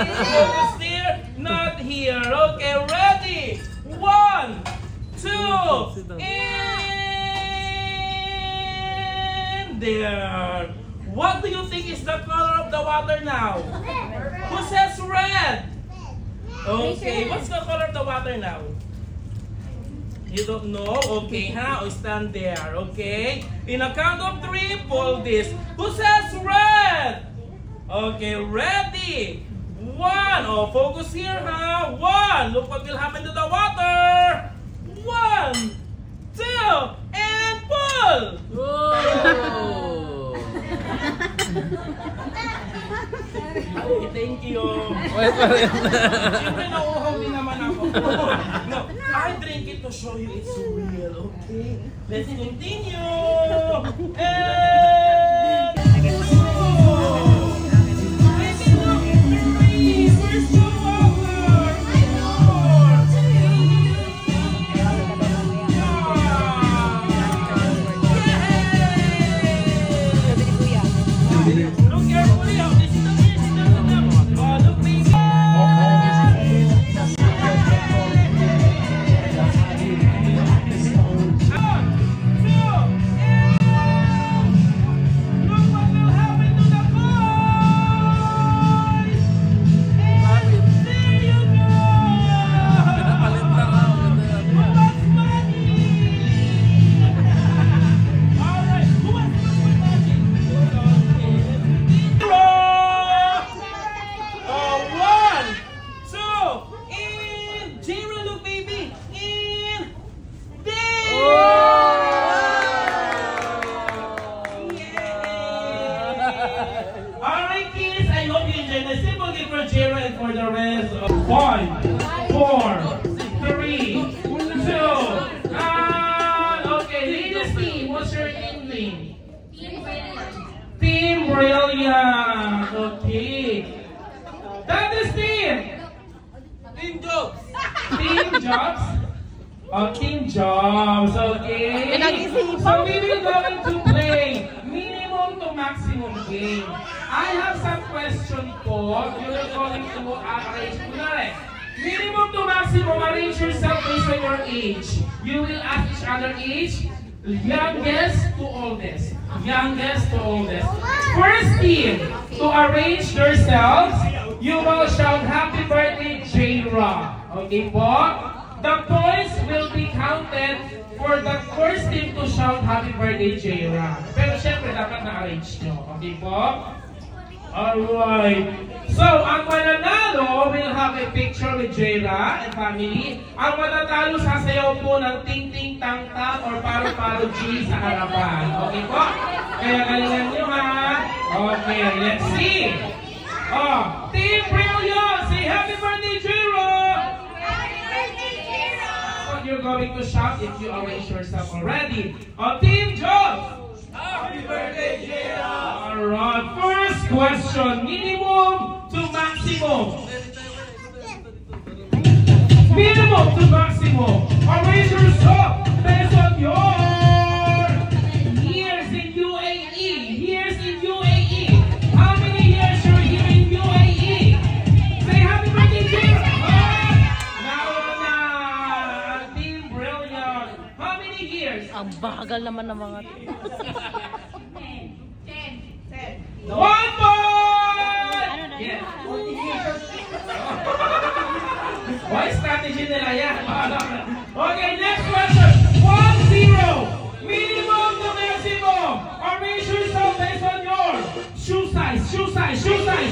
Focus here, not here. Okay, ready? 1, 2, and there. What do you think is the color of the water now? Who says red? Okay, what's the color of the water now? You don't know? Okay, ha? Stand there, okay? In a count of 3, pull this. Who says red? Okay, ready? 1. Oh, focus here, ha? 1. Look what will happen to the water. 1, 2, and pull! Whoa! Ay, thank you. Siyempre, nauuhaw din naman ako. No, I drink it to show you it's real, okay? Let's continue. And... for the rest of 5, 4, 3, 2, and okay, ladies team, what's your name? Team Brilliant. Okay. That is team. Team Jobs. Team Jobs. Oh, Team Jobs. Okay. So we will going to play minimum to maximum game. I have some question po. You're going to arrange. Minimum to maximum, arrange yourself based on your age. You will ask each other age. Youngest to oldest. Youngest to oldest. First team, to arrange yourselves, you will shout happy birthday, J-Ra. Okay po? The points will be counted for the first team to shout happy birthday, J-Ra. Pero syempre, dapat na-arrange nyo. Okay po? Alright. So, ang mananalo will have a picture with J-Ra and family. Ang matatalo sasayaw po ng ting-ting tang-tang or paro-paro G sa harapan. Okay po? Kaya galingan nyo ha. Okay, let's see. Oh, Team Brilliant, say happy birthday, J-Ra! Happy birthday, J-Ra! What you're going to shout if you arrange yourself already. Oh, Team Jobs! Happy birthday, J-Ra! Alright, first question, minimum to maximum. Minimum to maximum. Arrange yourself based on your years in UAE. Years in UAE. How many years you're here in UAE? Say happy birthday, J-Ra! Now, Team Brilliant. How many years? Ang bagal naman ng mga 1 point! Yeah. Why strategy nila yan? Okay, next question. 1-0. Minimum to maximum. Arrange yourself based on your shoe size, shoe size, shoe size.